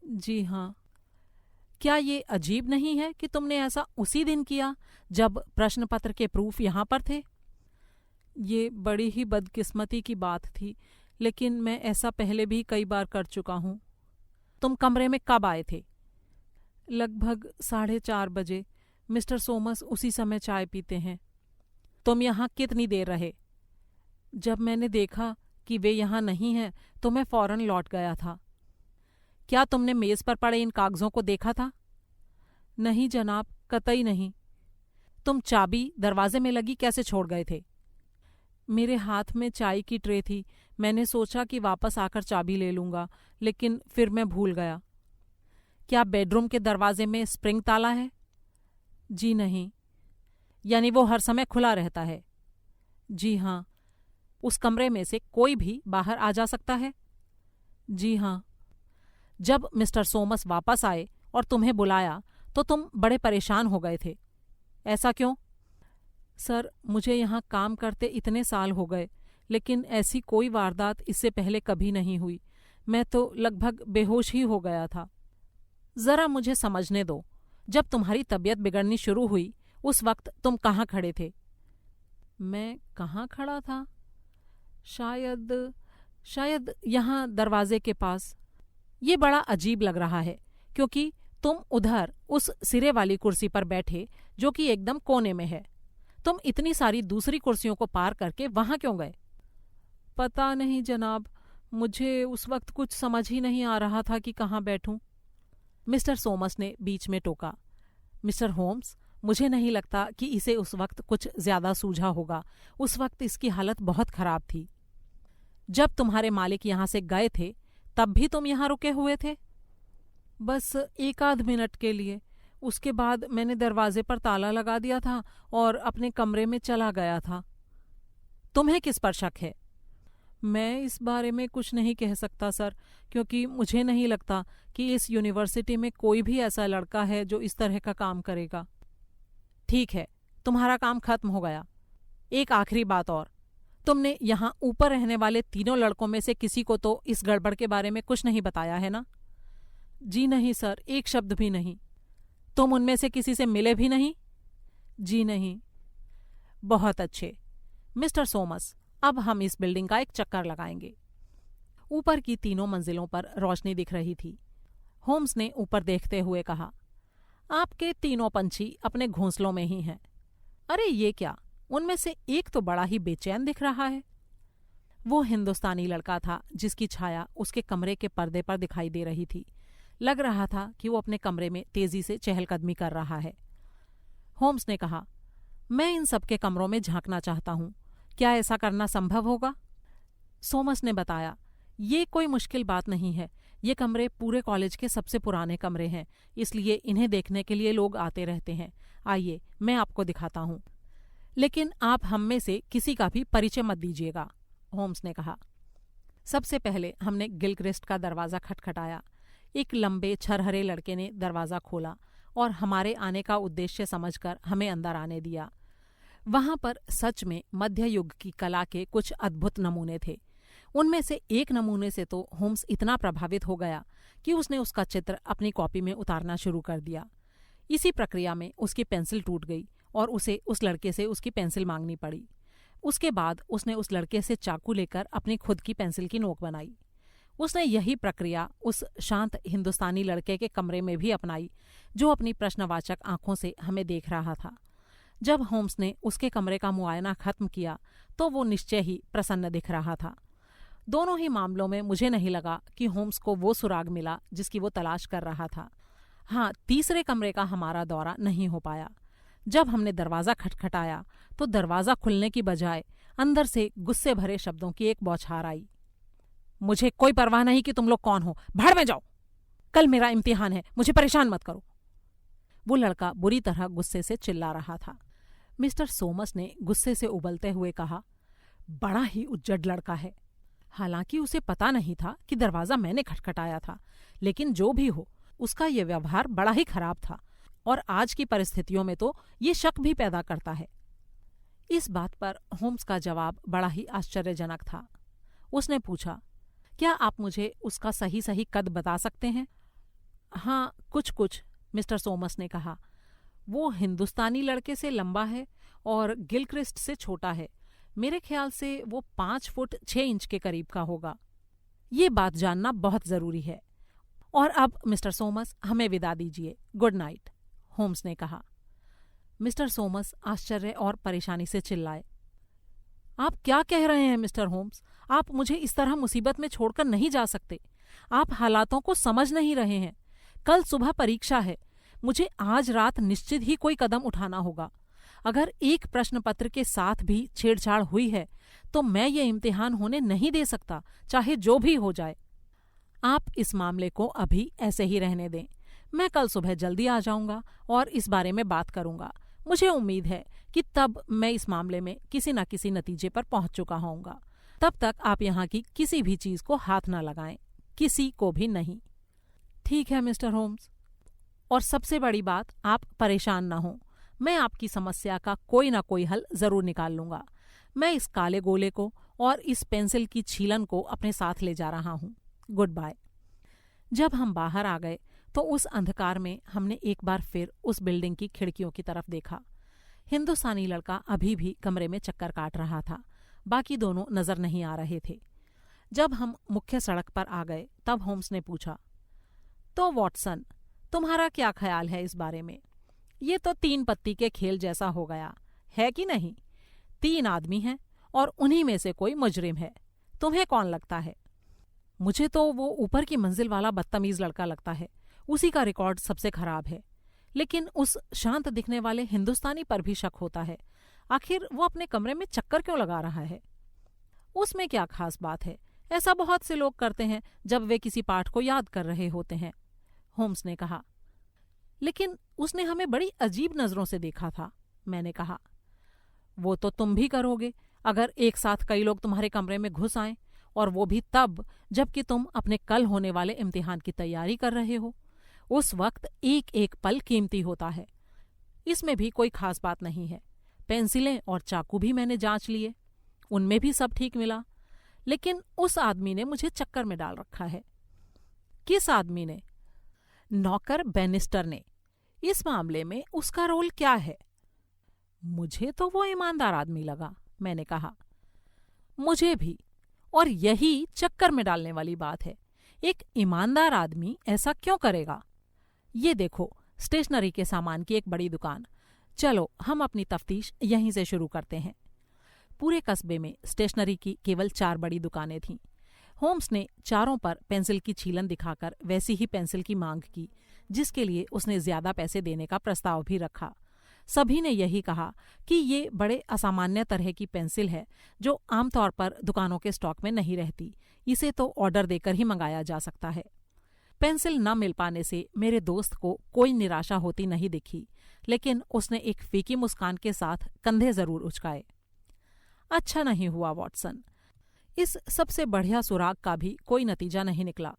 जी हाँ। क्या ये अजीब नहीं है कि तुमने ऐसा उसी दिन किया जब प्रश्न पत्र के प्रूफ यहाँ पर थे? ये बड़ी ही बदकिस्मती की बात थी, लेकिन मैं ऐसा पहले भी कई बार कर चुका हूँ। तुम कमरे में कब आए थे? लगभग 4:30 बजे। मिस्टर सोमस उसी समय चाय पीते हैं। तुम यहाँ कितनी देर रहे? जब मैंने देखा कि वे यहाँ नहीं हैं तो मैं फौरन लौट गया था। क्या तुमने मेज पर पड़े इन कागजों को देखा था? नहीं जनाब, कतई नहीं। तुम चाबी दरवाजे में लगी कैसे छोड़ गए थे? मेरे हाथ में चाय की ट्रे थी। मैंने सोचा कि वापस आकर चाबी ले लूंगा, लेकिन फिर मैं भूल गया। क्या बेडरूम के दरवाजे में स्प्रिंग ताला है? जी नहीं। यानी वो हर समय खुला रहता है? जी हाँ। उस कमरे में से कोई भी बाहर आ जा सकता है? जी हाँ। जब मिस्टर सोमस वापस आए और तुम्हें बुलाया तो तुम बड़े परेशान हो गए थे। ऐसा क्यों? सर, मुझे यहाँ काम करते इतने साल हो गए, लेकिन ऐसी कोई वारदात इससे पहले कभी नहीं हुई। मैं तो लगभग बेहोश ही हो गया था। ज़रा मुझे समझने दो, जब तुम्हारी तबीयत बिगड़नी शुरू हुई उस वक्त तुम कहाँ खड़े थे? मैं कहाँ खड़ा था? शायद यहाँ दरवाजे के पास। ये बड़ा अजीब लग रहा है, क्योंकि तुम उधर उस सिरे वाली कुर्सी पर बैठे जो कि एकदम कोने में है। तुम इतनी सारी दूसरी कुर्सियों को पार करके वहां क्यों गए? पता नहीं जनाब, मुझे उस वक्त कुछ समझ ही नहीं आ रहा था कि कहाँ बैठूं। मिस्टर सोमस ने बीच में टोका। मिस्टर होम्स, मुझे नहीं लगता कि इसे उस वक्त कुछ ज्यादा सूझा होगा। उस वक्त इसकी हालत बहुत खराब थी। जब तुम्हारे मालिक यहाँ से गए थे तब भी तुम यहाँ रुके हुए थे? बस 1 आध मिनट के लिए। उसके बाद मैंने दरवाजे पर ताला लगा दिया था और अपने कमरे में चला गया था। तुम्हें किस पर शक है? मैं इस बारे में कुछ नहीं कह सकता सर, क्योंकि मुझे नहीं लगता कि इस यूनिवर्सिटी में कोई भी ऐसा लड़का है जो इस तरह का काम करेगा। ठीक है, तुम्हारा काम खत्म हो गया। एक आखिरी बात और, तुमने यहाँ ऊपर रहने वाले तीनों लड़कों में से किसी को तो इस गड़बड़ के बारे में कुछ नहीं बताया है ना? जी नहीं सर, एक शब्द भी नहीं। तुम उनमें से किसी से मिले भी नहीं? जी नहीं। बहुत अच्छे। मिस्टर सोमस, अब हम इस बिल्डिंग का एक चक्कर लगाएंगे। ऊपर की तीनों मंजिलों पर रोशनी दिख रही थी। होम्स ने ऊपर देखते हुए कहा, आपके तीनों पंछी अपने घोंसलों में ही हैं। अरे ये क्या, उनमें से एक तो बड़ा ही बेचैन दिख रहा है। वो हिंदुस्तानी लड़का था जिसकी छाया उसके कमरे के पर्दे पर दिखाई दे रही थी। लग रहा था कि वो अपने कमरे में तेजी से चहलकदमी कर रहा है। होम्स ने कहा, मैं इन सबके कमरों में झांकना चाहता हूँ। क्या ऐसा करना संभव होगा? सोमस ने बताया, ये कोई मुश्किल बात नहीं है। ये कमरे पूरे कॉलेज के सबसे पुराने कमरे हैं, इसलिए इन्हें देखने के लिए लोग आते रहते हैं। आइए, मैं आपको दिखाता हूँ। लेकिन आप हम में से किसी का भी परिचय मत दीजिएगा, होम्स ने कहा। सबसे पहले हमने गिलक्रिस्ट का दरवाज़ा खटखटाया। एक लंबे छरहरे लड़के ने दरवाज़ा खोला और हमारे आने का उद्देश्य समझकर हमें अंदर आने दिया। वहां पर सच में मध्य युग की कला के कुछ अद्भुत नमूने थे। उनमें से एक नमूने से तो होम्स इतना प्रभावित हो गया कि उसने उसका चित्र अपनी कॉपी में उतारना शुरू कर दिया। इसी प्रक्रिया में उसकी पेंसिल टूट गई और उसे उस लड़के से उसकी पेंसिल मांगनी पड़ी। उसके बाद उसने उस लड़के से चाकू लेकर अपनी खुद की पेंसिल की नोक बनाई। उसने यही प्रक्रिया उस शांत हिंदुस्तानी लड़के के कमरे में भी अपनाई जो अपनी प्रश्नवाचक आंखों से हमें देख रहा था। जब होम्स ने उसके कमरे का मुआयना खत्म किया तो वो निश्चय ही प्रसन्न दिख रहा था। दोनों ही मामलों में मुझे नहीं लगा कि होम्स को वो सुराग मिला जिसकी वो तलाश कर रहा था। हाँ, तीसरे कमरे का हमारा दौरा नहीं हो पाया। जब हमने दरवाज़ा खटखटाया तो दरवाज़ा खुलने की बजाय अंदर से गुस्से भरे शब्दों की एक बौछार आई। मुझे कोई परवाह नहीं कि तुम लोग कौन हो, भाड़ में जाओ। कल मेरा इम्तिहान है, मुझे परेशान मत करो। वो लड़का बुरी तरह गुस्से से चिल्ला रहा था। मिस्टर सोमस ने गुस्से से उबलते हुए कहा, बड़ा ही उज्जड लड़का है। हालांकि उसे पता नहीं था कि दरवाज़ा मैंने खटखटाया था, लेकिन जो भी हो उसका ये व्यवहार बड़ा ही खराब था और आज की परिस्थितियों में तो ये शक भी पैदा करता है। इस बात पर होम्स का जवाब बड़ा ही आश्चर्यजनक था। उसने पूछा, क्या आप मुझे उसका सही सही कद बता सकते हैं? हाँ, कुछ कुछ, मिस्टर सोमस ने कहा। वो हिंदुस्तानी लड़के से लंबा है और गिलक्रिस्ट से छोटा है। मेरे ख्याल से वो 5 फुट 6 इंच के करीब का होगा। ये बात जानना बहुत जरूरी है। और अब मिस्टर सोमस, हमें विदा दीजिए। गुड नाइट, होम्स ने कहा। मिस्टर सोमस आश्चर्य और परेशानी से चिल्लाए, आप क्या कह रहे हैं मिस्टर होम्स? आप मुझे इस तरह मुसीबत में छोड़कर नहीं जा सकते। आप हालातों को समझ नहीं रहे हैं। कल सुबह परीक्षा है। मुझे आज रात निश्चित ही कोई कदम उठाना होगा। अगर एक प्रश्न पत्र के साथ भी छेड़छाड़ हुई है तो मैं ये इम्तिहान होने नहीं दे सकता, चाहे जो भी हो जाए। आप इस मामले को अभी ऐसे ही रहने दें। मैं कल सुबह जल्दी आ जाऊंगा और इस बारे में बात करूंगा। मुझे उम्मीद है कि तब मैं इस मामले में किसी न किसी नतीजे पर पहुंच चुका होऊंगा। तब तक आप यहाँ की किसी भी चीज को हाथ न लगाएं, किसी को भी नहीं। ठीक है मिस्टर होम्स, और सबसे बड़ी बात, आप परेशान ना हो। मैं आपकी समस्या का कोई ना कोई हल जरूर निकाल लूंगा। मैं इस काले गोले को और इस पेंसिल की छीलन को अपने साथ ले जा रहा हूँ। Good bye. जब हम बाहर आ गए तो उस अंधकार में हमने एक बार फिर उस बिल्डिंग की खिड़कियों की तरफ देखा। हिंदुस्तानी लड़का अभी भी कमरे में चक्कर काट रहा था। बाकी दोनों नजर नहीं आ रहे थे। जब हम मुख्य सड़क पर आ गए तब होम्स ने पूछा, तो वॉटसन, तुम्हारा क्या ख्याल है इस बारे में? ये तो 3 पत्ती के खेल जैसा हो गया है कि नहीं? 3 आदमी हैं और उन्हीं में से कोई मुजरिम है। तुम्हें कौन लगता है? मुझे तो वो ऊपर की मंजिल वाला बदतमीज लड़का लगता है। उसी का रिकॉर्ड सबसे खराब है। लेकिन उस शांत दिखने वाले हिंदुस्तानी पर भी शक होता है। आखिर वो अपने कमरे में चक्कर क्यों लगा रहा है? उसमें क्या खास बात है? ऐसा बहुत से लोग करते हैं जब वे किसी पाठ को याद कर रहे होते हैं, होम्स ने कहा। लेकिन उसने हमें बड़ी अजीब नजरों से देखा था, मैंने कहा। वो तो तुम भी करोगे अगर एक साथ कई लोग तुम्हारे कमरे में घुस आएं, और वो भी तब जबकि तुम अपने कल होने वाले इम्तिहान की तैयारी कर रहे हो। उस वक्त एक एक पल कीमती होता है। इसमें भी कोई खास बात नहीं है। पेंसिलें और चाकू भी मैंने जांच लिए, उनमें भी सब ठीक मिला। लेकिन उस आदमी ने मुझे चक्कर में डाल रखा है। किस आदमी ने? नौकर बेनिस्टर ने। इस मामले में उसका रोल क्या है? मुझे तो वो ईमानदार आदमी लगा, मैंने कहा। मुझे भी, और यही चक्कर में डालने वाली बात है। एक ईमानदार आदमी ऐसा क्यों करेगा? ये देखो, स्टेशनरी के सामान की एक बड़ी दुकान। चलो हम अपनी तफ्तीश यहीं से शुरू करते हैं। पूरे कस्बे में स्टेशनरी की केवल 4 बड़ी दुकानें थीं। होम्स ने चारों पर पेंसिल की छीलन दिखाकर वैसी ही पेंसिल की मांग की जिसके लिए उसने ज्यादा पैसे देने का प्रस्ताव भी रखा। सभी ने यही कहा कि ये बड़े असामान्य तरह की पेंसिल है जो आमतौर पर दुकानों के स्टॉक में नहीं रहती। इसे तो ऑर्डर देकर ही मंगाया जा सकता है। पेंसिल न मिल पाने से मेरे दोस्त को कोई निराशा होती नहीं दिखी, लेकिन उसने एक फीकी मुस्कान के साथ कंधे जरूर उचकाए। अच्छा नहीं हुआ वॉटसन, इस सबसे बढ़िया सुराग का भी कोई नतीजा नहीं निकला,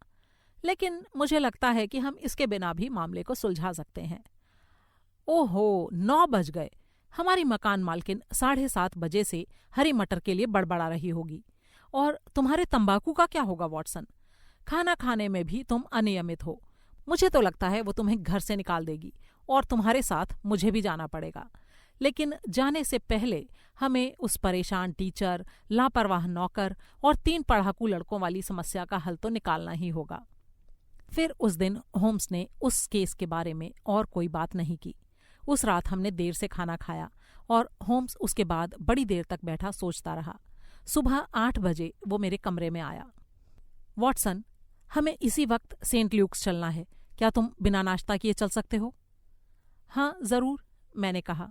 लेकिन मुझे लगता है कि हम इसके बिना भी मामले को सुलझा सकते हैं। ओहो, 9 बज गए। हमारी मकान मालकिन 7:30 बजे से हरी मटर के लिए बड़बड़ा रही होगी। और तुम्हारे तंबाकू का क्या होगा वॉटसन? खाना खाने में भी तुम अनियमित हो। मुझे तो लगता है वो तुम्हें घर से निकाल देगी और तुम्हारे साथ मुझे भी जाना पड़ेगा। लेकिन जाने से पहले हमें उस परेशान टीचर, लापरवाह नौकर और 3 पढ़ाकू लड़कों वाली समस्या का हल तो निकालना ही होगा। फिर उस दिन होम्स ने उस केस के बारे में और कोई बात नहीं की। उस रात हमने देर से खाना खाया और होम्स उसके बाद बड़ी देर तक बैठा सोचता रहा। सुबह 8 बजे वो मेरे कमरे में आया। वॉटसन, हमें इसी वक्त सेंट ल्यूक्स चलना है। क्या तुम बिना नाश्ता किए चल सकते हो? हाँ जरूर, मैंने कहा।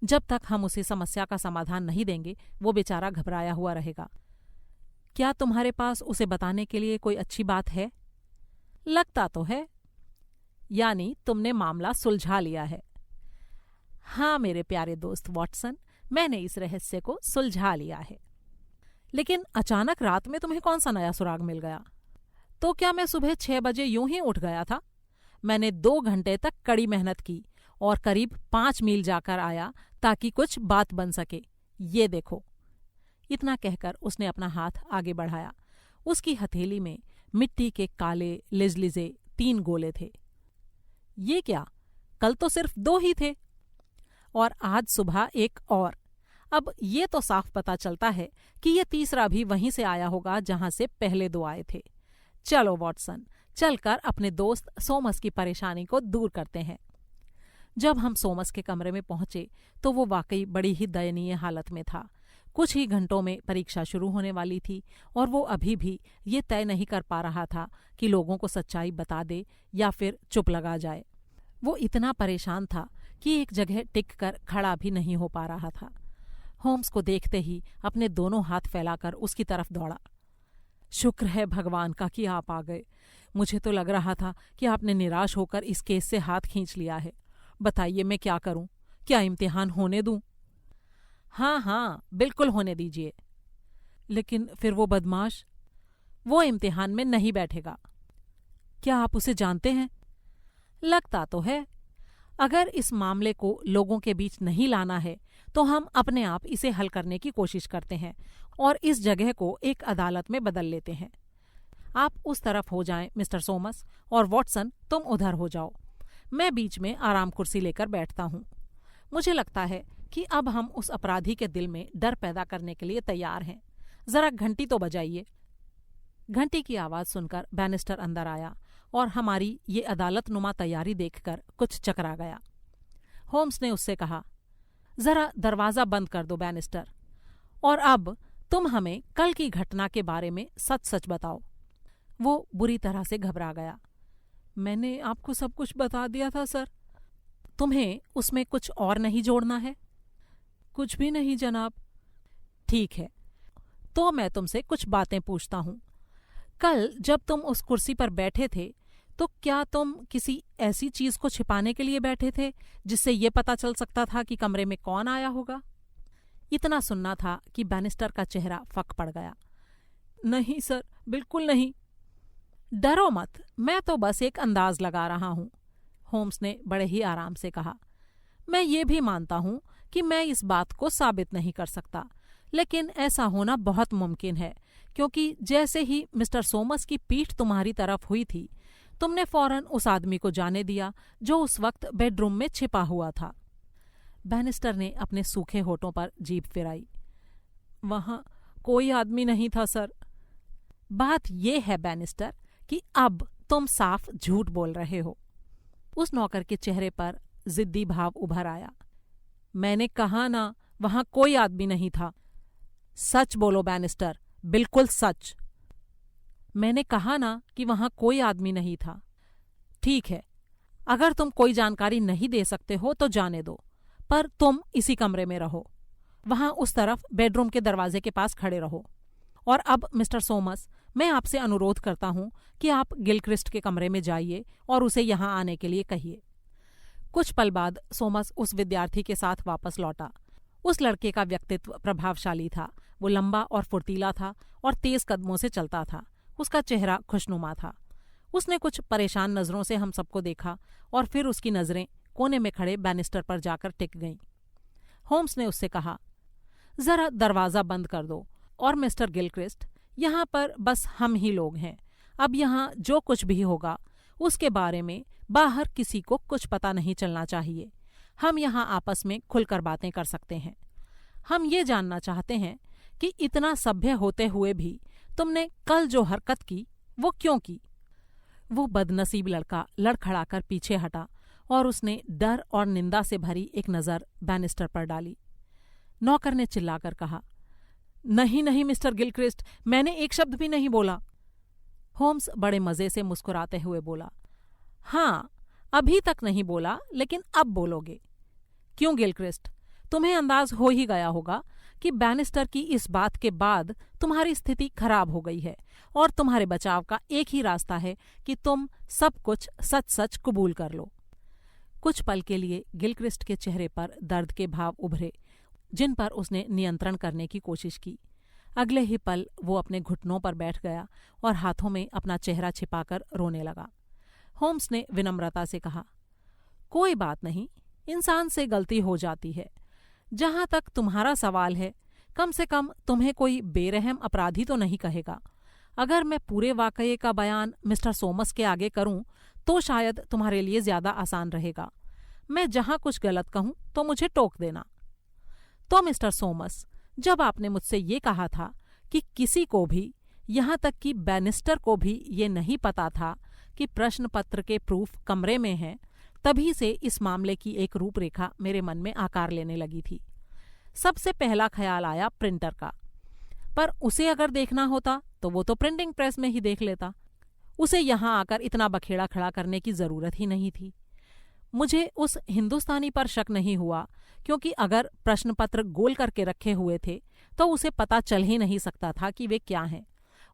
जब तक हम उसे समस्या का समाधान नहीं देंगे वो बेचारा घबराया हुआ रहेगा। क्या तुम्हारे पास उसे बताने के लिए कोई अच्छी बात है? लगता तो है। यानी तुमने मामला सुलझा लिया है? हाँ मेरे प्यारे दोस्त वॉटसन, मैंने इस रहस्य को सुलझा लिया है। लेकिन अचानक रात में तुम्हें कौन सा नया सुराग मिल गया? तो क्या मैं सुबह 6 बजे यूं ही उठ गया था? मैंने 2 घंटे तक कड़ी मेहनत की और करीब 5 मील जाकर आया ताकि कुछ बात बन सके। ये देखो। इतना कहकर उसने अपना हाथ आगे बढ़ाया। उसकी हथेली में मिट्टी के काले लिजलिजे 3 गोले थे। ये क्या? कल तो सिर्फ 2 ही थे और आज सुबह एक और। अब ये तो साफ पता चलता है कि ये तीसरा भी वहीं से आया होगा जहां से पहले 2 आए थे। चलो वॉटसन, चलकर अपने दोस्त सोमस की परेशानी को दूर करते हैं। जब हम सोमस के कमरे में पहुंचे तो वो वाकई बड़ी ही दयनीय हालत में था। कुछ ही घंटों में परीक्षा शुरू होने वाली थी और वो अभी भी ये तय नहीं कर पा रहा था कि लोगों को सच्चाई बता दे या फिर चुप लगा जाए। वो इतना परेशान था कि एक जगह टिक कर खड़ा भी नहीं हो पा रहा था। होम्स को देखते ही अपने दोनों हाथ फैलाकर उसकी तरफ दौड़ा। शुक्र है भगवान का कि आप आ गए। मुझे तो लग रहा था कि आपने निराश होकर इस केस से हाथ खींच लिया है। बताइए मैं क्या करूं? क्या इम्तिहान होने दूं? हाँ हाँ बिल्कुल होने दीजिए। लेकिन फिर वो बदमाश, वो इम्तिहान में नहीं बैठेगा। क्या आप उसे जानते हैं? लगता तो है। अगर इस मामले को लोगों के बीच नहीं लाना है तो हम अपने आप इसे हल करने की कोशिश करते हैं और इस जगह को एक अदालत में बदल लेते हैं। आप उस तरफ हो जाएं मिस्टर सोमस और वॉटसन तुम उधर हो जाओ। मैं बीच में आराम कुर्सी लेकर बैठता हूँ। मुझे लगता है कि अब हम उस अपराधी के दिल में डर पैदा करने के लिए तैयार हैं। जरा घंटी तो बजाइए। घंटी की आवाज सुनकर बैनिस्टर अंदर आया और हमारी ये अदालतनुमा तैयारी देखकर कुछ चकरा गया। होम्स ने उससे कहा, जरा दरवाजा बंद कर दो बैनिस्टर, और अब तुम हमें कल की घटना के बारे में सच सच बताओ। वो बुरी तरह से घबरा गया। मैंने आपको सब कुछ बता दिया था सर। तुम्हें उसमें कुछ और नहीं जोड़ना है? कुछ भी नहीं जनाब। ठीक है, तो मैं तुमसे कुछ बातें पूछता हूं। कल जब तुम उस कुर्सी पर बैठे थे तो क्या तुम किसी ऐसी चीज को छिपाने के लिए बैठे थे जिससे यह पता चल सकता था कि कमरे में कौन आया होगा? इतना सुनना था कि बैनिस्टर का चेहरा फक पड़ गया। नहीं सर, बिल्कुल नहीं। डरो मत, मैं तो बस एक अंदाज लगा रहा हूं, होम्स ने बड़े ही आराम से कहा। मैं ये भी मानता हूं कि मैं इस बात को साबित नहीं कर सकता, लेकिन ऐसा होना बहुत मुमकिन है क्योंकि जैसे ही मिस्टर सोमस की पीठ तुम्हारी तरफ हुई थी तुमने फौरन उस आदमी को जाने दिया जो उस वक्त बेडरूम में छिपा हुआ था। बैनिस्टर ने अपने सूखे होठों पर जीभ फिराई। वहां कोई आदमी नहीं था सर। बात यह है बैनिस्टर कि अब तुम साफ झूठ बोल रहे हो। उस नौकर के चेहरे पर जिद्दी भाव उभर आया। मैंने कहा ना, वहां कोई आदमी नहीं था। सच बोलो बैनिस्टर, बिल्कुल सच। मैंने कहा ना कि वहां कोई आदमी नहीं था। ठीक है, अगर तुम कोई जानकारी नहीं दे सकते हो तो जाने दो, पर तुम इसी कमरे में रहो। वहां उस तरफ बेडरूम के दरवाजे के पास खड़े रहो। और अब मिस्टर सोमस, मैं आपसे अनुरोध करता हूं कि आप गिलक्रिस्ट के कमरे में जाइए और उसे यहां आने के लिए कहिए। कुछ पल बाद सोमस उस विद्यार्थी के साथ वापस लौटा। उस लड़के का व्यक्तित्व प्रभावशाली था। वो लंबा और फुर्तीला था और तेज कदमों से चलता था। उसका चेहरा खुशनुमा था। उसने कुछ परेशान नजरों से हम सबको देखा और फिर उसकी नजरें कोने में खड़े बैनिस्टर पर जाकर टिक गईं। होम्स ने उससे कहा, जरा दरवाजा बंद कर दो, और मिस्टर गिलक्रिस्ट, यहाँ पर बस हम ही लोग हैं। अब यहाँ जो कुछ भी होगा उसके बारे में बाहर किसी को कुछ पता नहीं चलना चाहिए। हम यहाँ आपस में खुलकर बातें कर सकते हैं। हम ये जानना चाहते हैं कि इतना सभ्य होते हुए भी तुमने कल जो हरकत की वो क्यों की? वो बदनसीब लड़का लड़खड़ाकर पीछे हटा और उसने डर और निंदा से भरी एक नज़र बैनिस्टर पर डाली। नौकर ने चिल्लाकर कहा, नहीं नहीं मिस्टर गिलक्रिस्ट, मैंने एक शब्द भी नहीं बोला। होम्स बड़े मजे से मुस्कुराते हुए बोला, हाँ, अभी तक नहीं बोला, लेकिन अब बोलोगे। क्यों गिलक्रिस्ट, तुम्हें अंदाज हो ही गया होगा कि बैनिस्टर की इस बात के बाद तुम्हारी स्थिति खराब हो गई है और तुम्हारे बचाव का एक ही रास्ता है कि तुम सब कुछ सच सच कबूल कर लो। कुछ पल के लिए गिलक्रिस्ट के चेहरे पर दर्द के भाव उभरे, जिन पर उसने नियंत्रण करने की कोशिश की। अगले ही पल वो अपने घुटनों पर बैठ गया और हाथों में अपना चेहरा छिपाकर रोने लगा। होम्स ने विनम्रता से कहा, कोई बात नहीं, इंसान से गलती हो जाती है। जहां तक तुम्हारा सवाल है, कम से कम तुम्हें कोई बेरहम अपराधी तो नहीं कहेगा। अगर मैं पूरे वाकये का बयान मिस्टर सोमस के आगे करूं तो शायद तुम्हारे लिए ज्यादा आसान रहेगा। मैं जहां कुछ गलत कहूं तो मुझे टोक देना। तो मिस्टर सोमस, जब आपने मुझसे ये कहा था कि किसी को भी, यहाँ तक कि बैनिस्टर को भी ये नहीं पता था कि प्रश्न पत्र के प्रूफ कमरे में हैं, तभी से इस मामले की एक रूपरेखा मेरे मन में आकार लेने लगी थी। सबसे पहला ख्याल आया प्रिंटर का, पर उसे अगर देखना होता तो वो तो प्रिंटिंग प्रेस में ही देख लेता। उसे यहाँ आकर इतना बखेड़ा खड़ा करने की जरूरत ही नहीं थी। मुझे उस हिंदुस्तानी पर शक नहीं हुआ, क्योंकि अगर प्रश्न पत्र गोल करके रखे हुए थे तो उसे पता चल ही नहीं सकता था कि वे क्या हैं।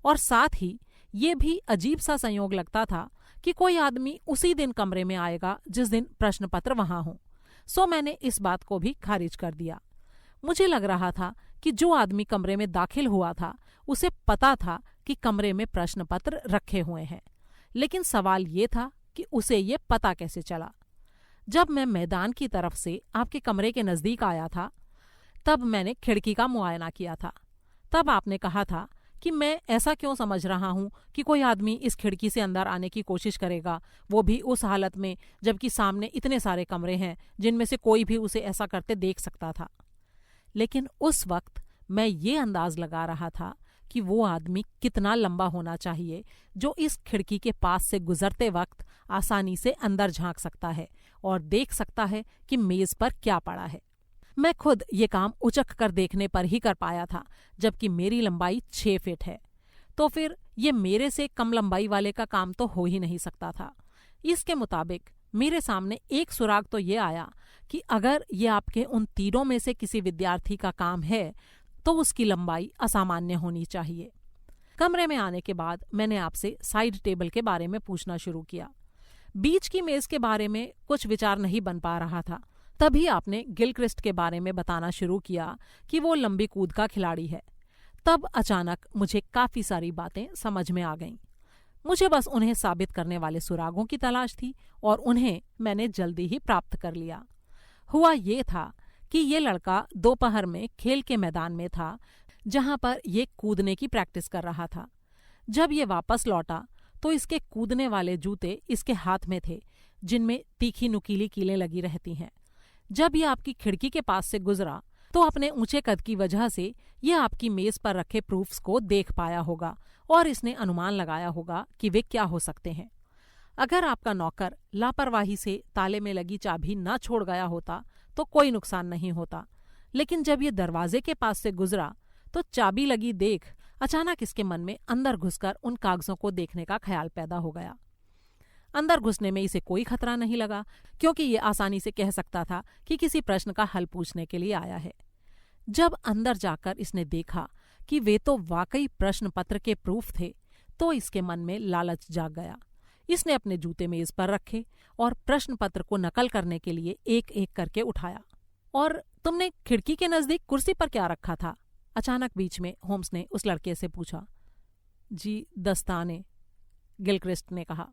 और साथ ही ये भी अजीब सा संयोग लगता था कि कोई आदमी उसी दिन कमरे में आएगा जिस दिन प्रश्न पत्र वहां हो। सो मैंने इस बात को भी खारिज कर दिया। मुझे लग रहा था कि जो आदमी कमरे में दाखिल हुआ था उसे पता था कि कमरे में प्रश्न पत्र रखे हुए हैं, लेकिन सवाल ये था कि उसे ये पता कैसे चला। जब मैं मैदान की तरफ से आपके कमरे के नज़दीक आया था, तब मैंने खिड़की का मुआयना किया था। तब आपने कहा था कि मैं ऐसा क्यों समझ रहा हूं कि कोई आदमी इस खिड़की से अंदर आने की कोशिश करेगा, वो भी उस हालत में जबकि सामने इतने सारे कमरे हैं जिनमें से कोई भी उसे ऐसा करते देख सकता था। लेकिन उस वक्त मैं ये अंदाज लगा रहा था कि वो आदमी कितना लंबा होना चाहिए जो इस खिड़की के पास से गुजरते वक्त आसानी से अंदर झांक सकता है और देख सकता है कि मेज पर क्या पड़ा है। मैं खुद ये काम उचक कर देखने पर ही कर पाया था, जबकि मेरी लंबाई 6 फीट है। तो फिर ये मेरे से कम लंबाई वाले का काम तो हो ही नहीं सकता था। इसके मुताबिक मेरे सामने एक सुराग तो ये आया कि अगर ये आपके उन तीनों में से किसी विद्यार्थी का काम है तो उसकी लंबाई असामान्य होनी चाहिए। कमरे में आने के बाद मैंने आपसे साइड टेबल के बारे में पूछना शुरू किया। बीच की मेज के बारे में कुछ विचार नहीं बन पा रहा था। तभी आपने गिलक्रिस्ट के बारे में बताना शुरू किया कि वो लंबी कूद का खिलाड़ी है। तब अचानक मुझे काफी सारी बातें समझ में आ गईं। मुझे बस उन्हें साबित करने वाले सुरागों की तलाश थी और उन्हें मैंने जल्दी ही प्राप्त कर लिया। हुआ ये था कि ये लड़का दोपहर में खेल के मैदान में था, जहां पर ये कूदने की प्रैक्टिस कर रहा था। जब ये वापस लौटा तो इसके कूदने वाले जूते इसके हाथ में थे, जिनमें तीखी नुकीली कीलें लगी रहती हैं। जब ये आपकी खिड़की के पास से गुजरा तो अपने ऊंचे कद की वजह से ये आपकी मेज पर रखे प्रूफ्स को देख पाया होगा और इसने अनुमान लगाया होगा कि वे क्या हो सकते हैं। अगर आपका नौकर लापरवाही से ताले में लगी चाबी न छोड़ गया होता तो कोई नुकसान नहीं होता, लेकिन जब ये दरवाजे के पास से गुजरा तो चाबी लगी देख अचानक इसके मन में अंदर घुसकर उन कागजों को देखने का ख्याल पैदा हो गया। अंदर घुसने में इसे कोई खतरा नहीं लगा, क्योंकि ये आसानी से कह सकता था कि किसी प्रश्न का हल पूछने के लिए आया है। जब अंदर जाकर इसने देखा कि वे तो वाकई प्रश्न पत्र के प्रूफ थे, तो इसके मन में लालच जाग गया। इसने अपने जूते मेज पर रखे और प्रश्न पत्र को नकल करने के लिए एक एक करके उठाया। और तुमने खिड़की के नजदीक कुर्सी पर क्या रखा था? अचानक बीच में होम्स ने उस लड़के से पूछा। जी, दस्ताने, गिलक्रिस्ट ने कहा।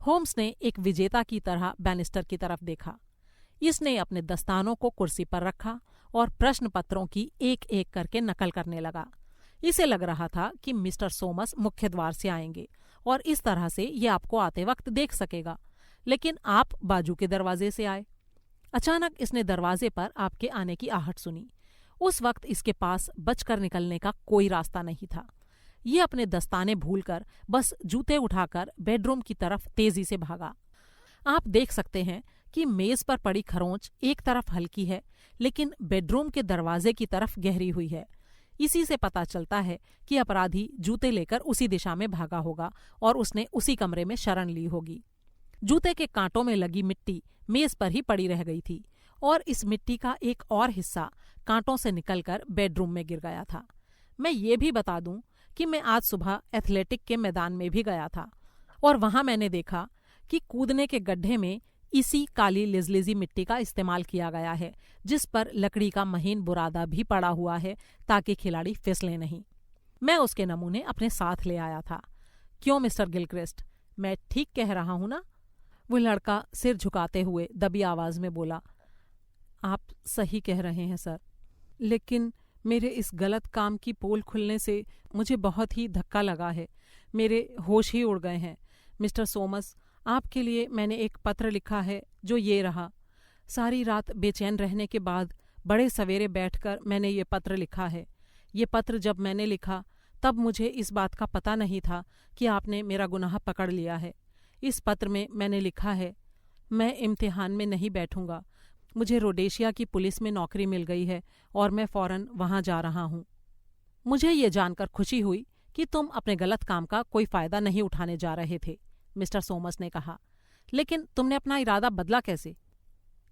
होम्स ने एक विजेता की तरह बैनिस्टर की तरफ देखा। इसने अपने दस्तानों को कुर्सी पर रखा और प्रश्न पत्रों की एक एक करके नकल करने लगा। इसे लग रहा था कि मिस्टर सोमस मुख्य द्वार से आएंगे और इस तरह से ये आपको आते वक्त देख सकेगा, लेकिन आप बाजू के दरवाजे से आए। अचानक इसने दरवाजे पर आपके आने की आहट सुनी। उस वक्त इसके पास बचकर निकलने का कोई रास्ता नहीं था। ये अपने दस्ताने भूलकर बस जूते उठाकर बेडरूम की तरफ तेजी से भागा। आप देख सकते हैं कि मेज पर पड़ी खरोंच एक तरफ हल्की है, लेकिन बेडरूम के दरवाजे की तरफ गहरी हुई है। इसी से पता चलता है कि अपराधी जूते लेकर उसी दिशा में भागा होगा और उसने उसी कमरे में शरण ली होगी। जूते के कांटों में लगी मिट्टी मेज पर ही पड़ी रह गई थी और इस मिट्टी का एक और हिस्सा कांटों से निकलकर बेडरूम में गिर गया था। मैं ये भी बता दूं कि मैं आज सुबह एथलेटिक के मैदान में भी गया था और वहां मैंने देखा कि कूदने के गड्ढे में इसी काली लिजलिजी मिट्टी का इस्तेमाल किया गया है, जिस पर लकड़ी का महीन बुरादा भी पड़ा हुआ है ताकि खिलाड़ी फिसले नहीं। मैं उसके नमूने अपने साथ ले आया था। क्यों मिस्टर गिलक्रिस्ट, मैं ठीक कह रहा हूं ना? वो लड़का सिर झुकाते हुए दबी आवाज में बोला। आप सही कह रहे हैं सर, लेकिन मेरे इस गलत काम की पोल खुलने से मुझे बहुत ही धक्का लगा है। मेरे होश ही उड़ गए हैं। मिस्टर सोमस, आपके लिए मैंने एक पत्र लिखा है जो ये रहा। सारी रात बेचैन रहने के बाद बड़े सवेरे बैठकर मैंने ये पत्र लिखा है। ये पत्र जब मैंने लिखा तब मुझे इस बात का पता नहीं था कि आपने मेरा गुनाह पकड़ लिया है। इस पत्र में मैंने लिखा है, मैं इम्तिहान में नहीं बैठूंगा। मुझे रोडेशिया की पुलिस में नौकरी मिल गई है और मैं फौरन वहां जा रहा हूं। मुझे ये जानकर खुशी हुई कि तुम अपने गलत काम का कोई फायदा नहीं उठाने जा रहे थे, मिस्टर सोमस ने कहा। लेकिन तुमने अपना इरादा बदला कैसे?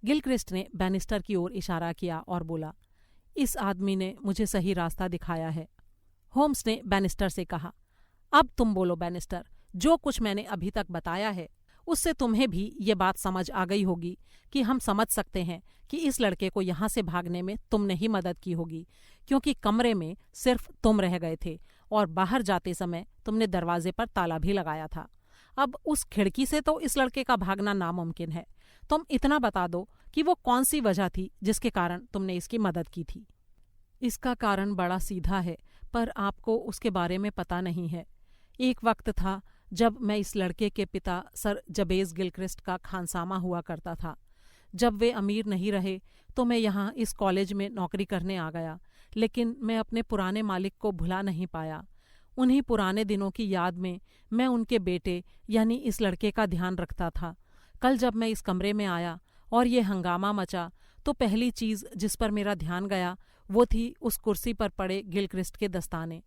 गिलक्रिस्ट ने बैनिस्टर की ओर इशारा किया और बोला, इस आदमी ने मुझे सही रास्ता दिखाया है। होम्स ने बैनिस्टर से कहा, अब तुम बोलो बैनिस्टर, जो कुछ मैंने अभी तक बताया है उससे तुम्हें भी ये बात समझ आ गई होगी कि हम समझ सकते हैं कि इस लड़के को यहाँ से भागने में तुमने ही मदद की होगी, क्योंकि कमरे में सिर्फ तुम रह गए थे और बाहर जाते समय तुमने दरवाजे पर ताला भी लगाया था। अब उस खिड़की से तो इस लड़के का भागना नामुमकिन है। तुम इतना बता दो कि वो कौन सी वजह थी जिसके कारण तुमने इसकी मदद की थी। इसका कारण बड़ा सीधा है, पर आपको उसके बारे में पता नहीं है। एक वक्त था जब मैं इस लड़के के पिता सर जबेज गिलक्रिस्ट का खानसामा हुआ करता था। जब वे अमीर नहीं रहे तो मैं यहाँ इस कॉलेज में नौकरी करने आ गया, लेकिन मैं अपने पुराने मालिक को भुला नहीं पाया। उन्हीं पुराने दिनों की याद में मैं उनके बेटे यानी इस लड़के का ध्यान रखता था। कल जब मैं इस कमरे में आया और ये हंगामा मचा तो पहली चीज़ जिस पर मेरा ध्यान गया वो थी उस कुर्सी पर पड़े गिलक्रिस्ट के दस्ताने।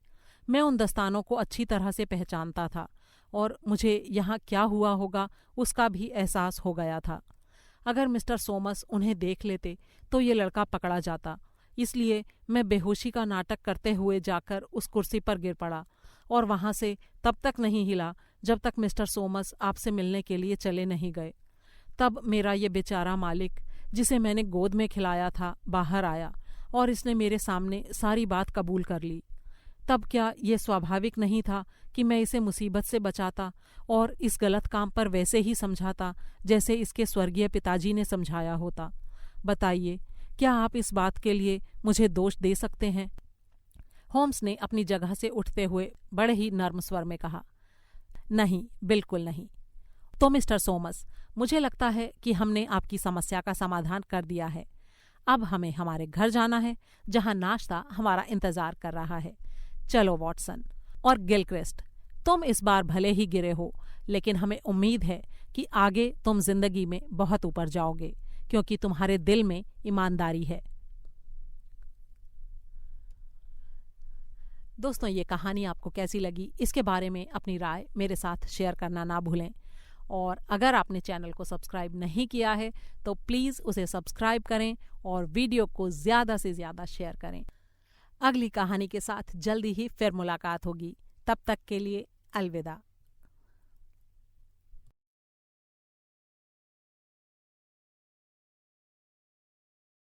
मैं उन दस्तानों को अच्छी तरह से पहचानता था और मुझे यहाँ क्या हुआ होगा उसका भी एहसास हो गया था। अगर मिस्टर सोमस उन्हें देख लेते तो ये लड़का पकड़ा जाता, इसलिए मैं बेहोशी का नाटक करते हुए जाकर उस कुर्सी पर गिर पड़ा और वहाँ से तब तक नहीं हिला जब तक मिस्टर सोमस आपसे मिलने के लिए चले नहीं गए। तब मेरा ये बेचारा मालिक जिसे मैंने गोद में खिलाया था बाहर आया और इसने मेरे सामने सारी बात कबूल कर ली। तब क्या ये स्वाभाविक नहीं था कि मैं इसे मुसीबत से बचाता और इस गलत काम पर वैसे ही समझाता जैसे इसके स्वर्गीय पिताजी ने समझाया होता? बताइए, क्या आप इस बात के लिए मुझे दोष दे सकते हैं? होम्स ने अपनी जगह से उठते हुए बड़े ही नर्म स्वर में कहा, नहीं, बिल्कुल नहीं। तो मिस्टर सोमस, मुझे लगता है कि हमने आपकी समस्या का समाधान कर दिया है। अब हमें हमारे घर जाना है, जहां नाश्ता हमारा इंतजार कर रहा है। चलो वॉटसन और गिलक्रिस्ट, तुम इस बार भले ही गिरे हो, लेकिन हमें उम्मीद है कि आगे तुम जिंदगी में बहुत ऊपर जाओगे, क्योंकि तुम्हारे दिल में ईमानदारी है। दोस्तों, ये कहानी आपको कैसी लगी इसके बारे में अपनी राय मेरे साथ शेयर करना ना भूलें। और अगर आपने चैनल को सब्सक्राइब नहीं किया है तो प्लीज़ उसे सब्सक्राइब करें और वीडियो को ज़्यादा से ज़्यादा शेयर करें। अगली कहानी के साथ जल्दी ही फिर मुलाकात होगी। तब तक के लिए अलविदा।